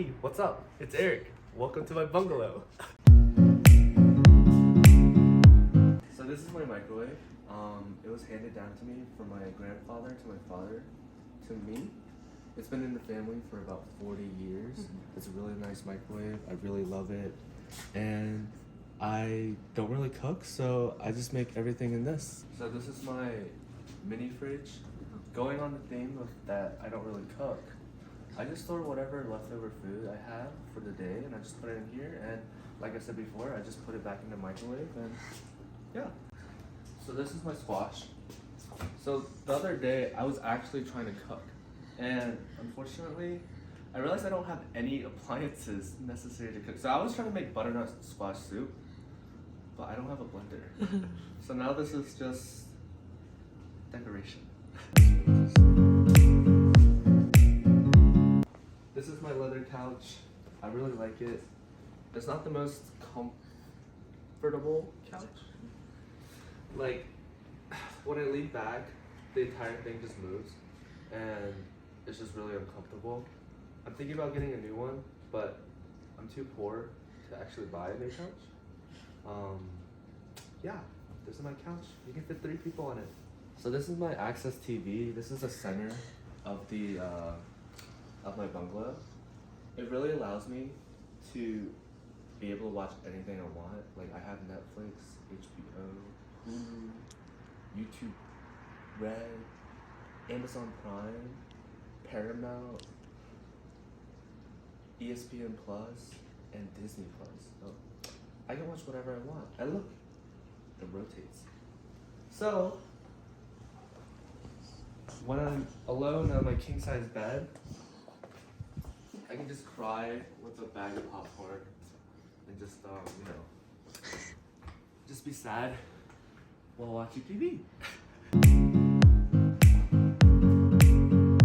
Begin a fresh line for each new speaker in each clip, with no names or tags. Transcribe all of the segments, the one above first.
Hey, what's up? It's Eric. Welcome to my bungalow. So this is my microwave. It was handed down to me from my grandfather to my father to me. It's been in the family for about 40 years. It's a really nice microwave. I really love it. And I don't really cook, so I just make everything in this. So this is my mini fridge. Going on the theme of that I don't really cook, I just store whatever leftover food I have for the day and I just put it in here, and like I said before, I just put it back in the microwave and yeah. So this is my squash. So the other day I was actually trying to cook, and unfortunately I realized I don't have any appliances necessary to cook. So I was trying to make butternut squash soup, but I don't have a blender. So now this is just decoration. This is my leather couch. I really like it. It's not the most comfortable couch. Like, when I lean back, the entire thing just moves, and it's just really uncomfortable. I'm thinking about getting a new one, but I'm too poor to actually buy a new couch. Yeah, this is my couch. You can fit 3 people on it. So this is my Access TV. This is the center of the of my bungalow. It really allows me to be able to watch anything I want. Like, I have Netflix, HBO, Hulu, YouTube Red, Amazon Prime, Paramount, ESPN Plus, and Disney Plus. So I can watch whatever I want. And look, it rotates. So when I'm alone on my king size bed, I can just cry with a bag of popcorn and just, you know, just be sad while watching TV.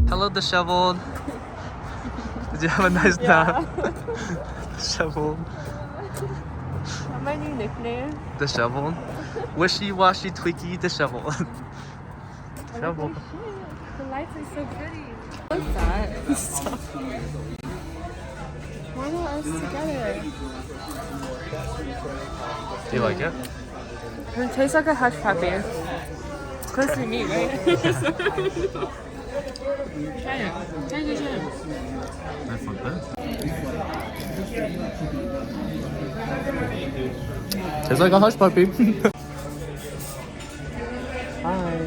Hello, disheveled. Did you have a nice nap? Disheveled.
That's my new nickname.
Disheveled. Wishy-washy, tweaky, disheveled. Disheveled.
The lights are so pretty. What's that? Why not us together?
Do you like it?
It tastes like a hush puppy. Close to meat, right? Try it. Try it.
That's not bad. Tastes like a hush puppy. Hi.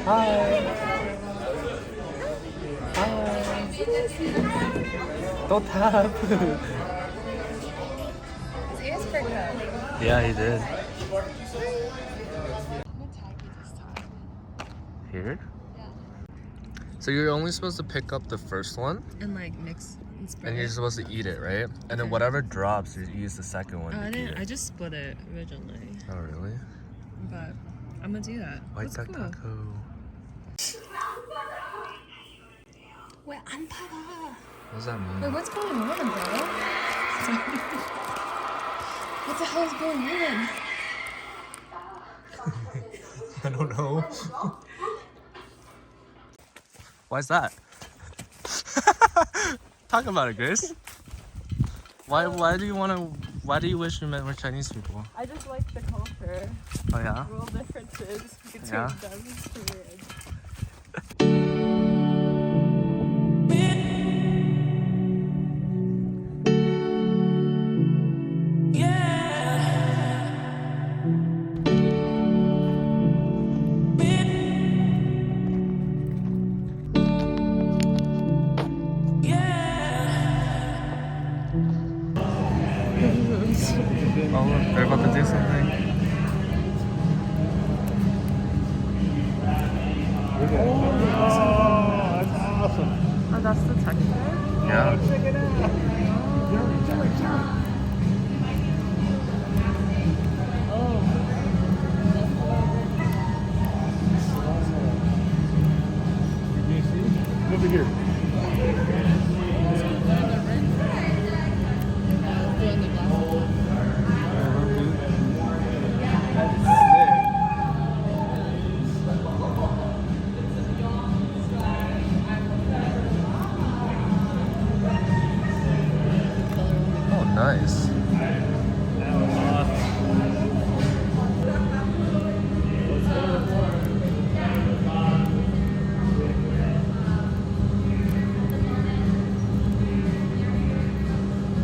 Hi. Hi. Don't tap.
His ears perked up.
Yeah, he did.
I'm gonna tag you this time.
Here? Yeah. So you're only supposed to pick up the first one,
And like mix and spread
and you're
it.
supposed to eat it, right? And then
Okay.
whatever drops, you use the second one.
Oh, I
to eat
didn't.
it.
I just split it originally,
Oh, really?
but I'm gonna do that.
White
That's
duck
cool.
taco.
Wait, I'm Papa.
What does that mean?
Wait, what's going on, bro? What the hell is going on?
I don't know. Why's that? Talk about it, Grace. Why do you wish you met more Chinese people?
I just like the culture.
Oh yeah?
Real differences between
Yeah.
them. It's weird.
Oh, look, they're about to do something.
Oh, that's the texture?
Yeah.
Over here.
nice.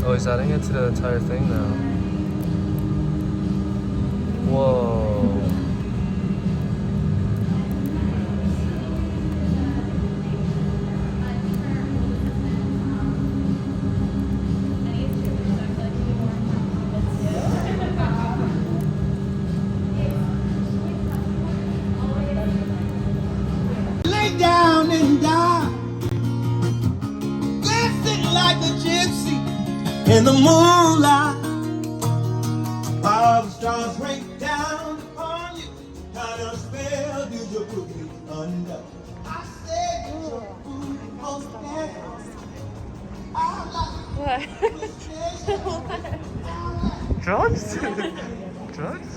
Oh, he's adding it to the entire thing now. Whoa.
Lay down and die, dancing like a gypsy in the moonlight, while the stars rain down upon you. Kind of spell did you put me under? I said you're food on
What?
Drugs? Drugs?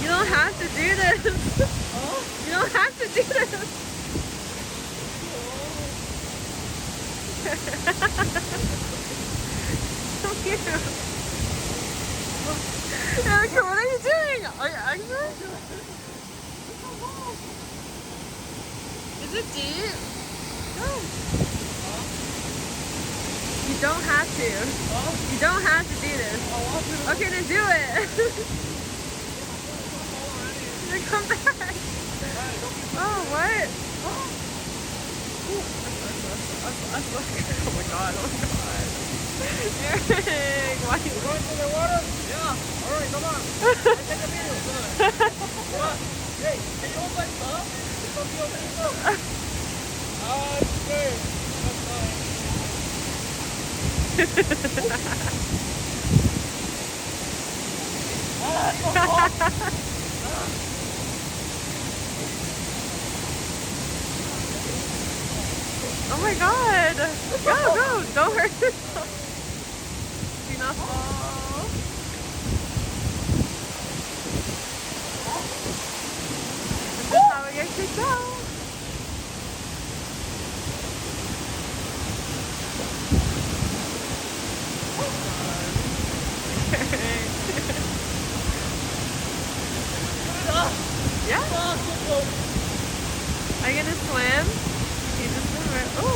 You don't have to do this. You don't have to do this. So cute. Erica, what are you doing? Are you actually? Is it deep? No. You don't have to. You don't have to do this. Okay, then do it. Then come back. Oh, what? Oh my god, oh my god. Eric, why are you going to the water? Yeah, alright, come on. I take a video. Come on. Hey, can you hold my stuff? It's gonna be okay, so. It's good. That's fine. Oh my god! Go, go! Don't hurt yourself! Do not fall! This is how we get kicked out! Yeah? Are you gonna swim? You just swim right? Oh!